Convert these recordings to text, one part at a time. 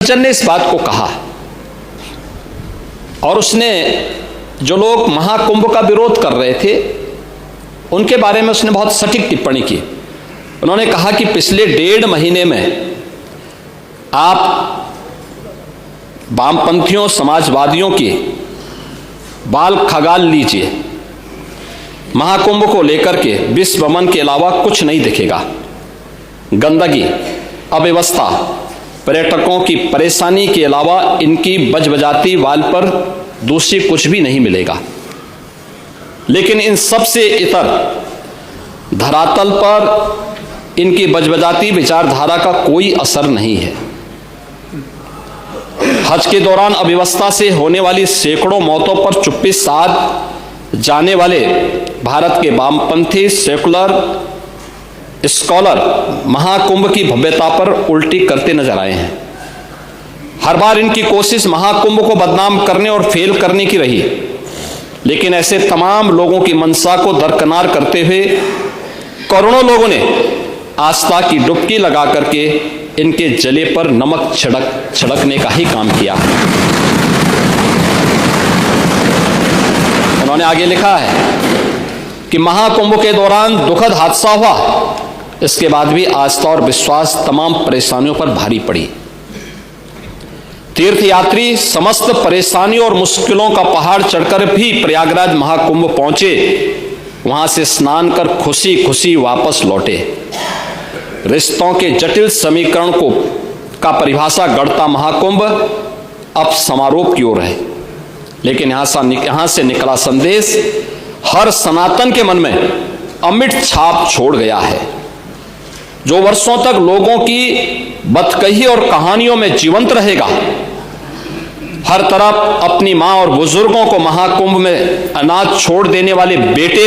परिजन ने इस बात को कहा और उसने जो लोग महाकुंभ का विरोध कर रहे थे उनके बारे में उसने बहुत सटीक टिप्पणी की। उन्होंने कहा कि पिछले 1.5 महीने में आप वामपंथियों समाजवादियों की बाल खगाल लीजिए, महाकुंभ को लेकर के विश्व भ्रमण के अलावा कुछ नहीं दिखेगा। गंदगी, अव्यवस्था, पर्यटकों की परेशानी के अलावा इनकी बजबजाती वाल पर दूसरी कुछ भी नहीं मिलेगा। लेकिन इन सबसे इतर धरातल पर इनकी बजबजाती विचारधारा का कोई असर नहीं है। हज के दौरान अव्यवस्था से होने वाली सैकड़ों मौतों पर चुप्पी साध जाने वाले भारत के वामपंथी सेकुलर स्कॉलर महाकुंभ की भव्यता पर उल्टी करते नजर आए हैं। हर बार इनकी कोशिश महाकुंभ को बदनाम करने और फेल करने की रही, लेकिन ऐसे तमाम लोगों की मंशा को दरकिनार करते हुए करोड़ों लोगों ने आस्था की डुबकी लगा करके इनके जले पर नमक छिड़कने का ही काम किया। उन्होंने आगे लिखा है कि महाकुंभ के दौरान दुखद हादसा हुआ, इसके बाद भी आस्था और विश्वास तमाम परेशानियों पर भारी पड़ी। तीर्थयात्री समस्त परेशानियों और मुश्किलों का पहाड़ चढ़कर भी प्रयागराज महाकुंभ पहुंचे, वहां से स्नान कर खुशी खुशी वापस लौटे। रिश्तों के जटिल समीकरण का परिभाषा गढ़ता महाकुंभ अब समारोह की ओर है, लेकिन यहां से निकला संदेश हर सनातन के मन में अमिट छाप छोड़ गया है, जो वर्षों तक लोगों की बतकही और कहानियों में जीवंत रहेगा। हर तरफ अपनी मां और बुजुर्गों को महाकुंभ में अनाज छोड़ देने वाले बेटे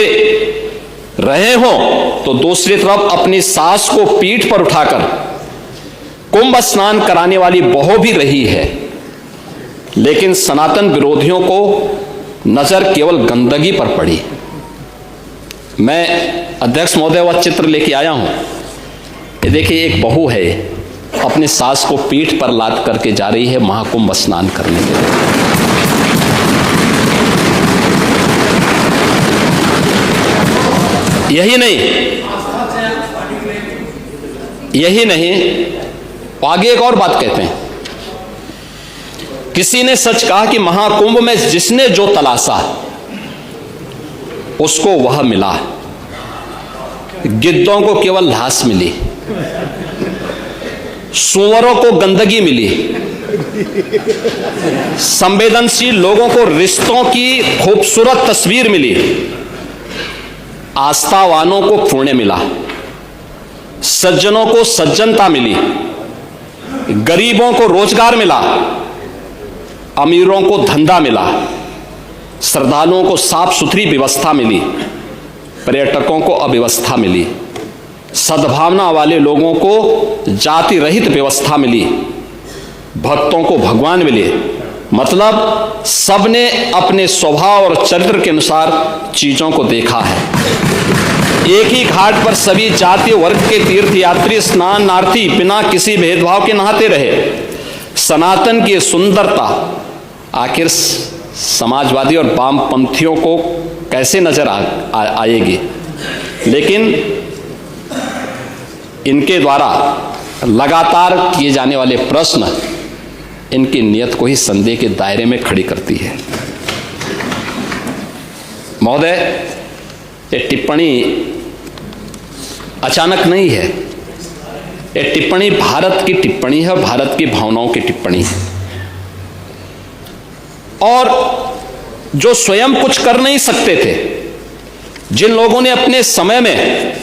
रहे हों, तो दूसरी तरफ अपनी सास को पीठ पर उठाकर कुंभ स्नान कराने वाली बहू भी रही है। लेकिन सनातन विरोधियों को नजर केवल गंदगी पर पड़ी। मैं अध्यक्ष महोदय वह चित्र लेके आया हूं। ये देखिए, एक बहू है, अपनी सास को पीठ पर लाद करके जा रही है महाकुंभ स्नान करने के लिए। यही नहीं, आगे एक और बात कहते हैं। किसी ने सच कहा कि महाकुंभ में जिसने जो तलाशा उसको वह मिला। गिद्धों को केवल लाश मिली, सुअरों को गंदगी मिली, संवेदनशील लोगों को रिश्तों की खूबसूरत तस्वीर मिली, आस्थावानों को पुण्य मिला, सज्जनों को सज्जनता मिली, गरीबों को रोजगार मिला, अमीरों को धंधा मिला, श्रद्धालुओं को साफ सुथरी व्यवस्था मिली, पर्यटकों को अव्यवस्था मिली, सद्भावना वाले लोगों को जाति रहित व्यवस्था मिली, भक्तों को भगवान मिले। मतलब सबने अपने स्वभाव और चरित्र के अनुसार चीजों को देखा है। एक ही घाट पर सभी जाति वर्ग के तीर्थयात्री स्नानार्थी बिना किसी भेदभाव के नहाते रहे। सनातन की सुंदरता आखिर समाजवादी और वामपंथियों को कैसे नजर आएगी? लेकिन इनके द्वारा लगातार किए जाने वाले प्रश्न इनकी नियत को ही संदेह के दायरे में खड़ी करती है। महोदय, ये टिप्पणी अचानक नहीं है। ये टिप्पणी भारत की टिप्पणी है, भारत की भावनाओं की टिप्पणी है। और जो स्वयं कुछ कर नहीं सकते थे, जिन लोगों ने अपने समय में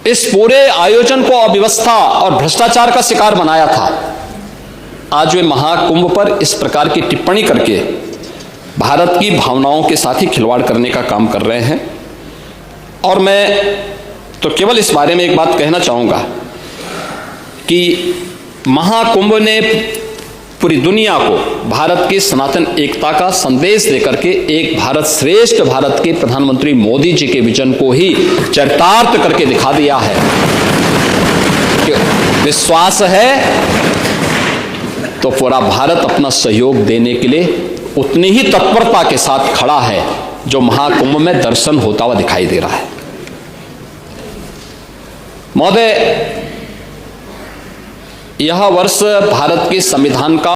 इस पूरे आयोजन को अव्यवस्था और भ्रष्टाचार का शिकार बनाया था, आज वे महाकुंभ पर इस प्रकार की टिप्पणी करके भारत की भावनाओं के साथ ही खिलवाड़ करने का काम कर रहे हैं। और मैं तो केवल इस बारे में एक बात कहना चाहूंगा कि महाकुंभ ने पूरी दुनिया को भारत की सनातन एकता का संदेश देकर के एक भारत श्रेष्ठ भारत के प्रधानमंत्री मोदी जी के विजन को ही चरितार्थ करके दिखा दिया है कि विश्वास है तो पूरा भारत अपना सहयोग देने के लिए उतनी ही तत्परता के साथ खड़ा है जो महाकुंभ में दर्शन होता हुआ दिखाई दे रहा है। महोदय, यह वर्ष भारत के संविधान का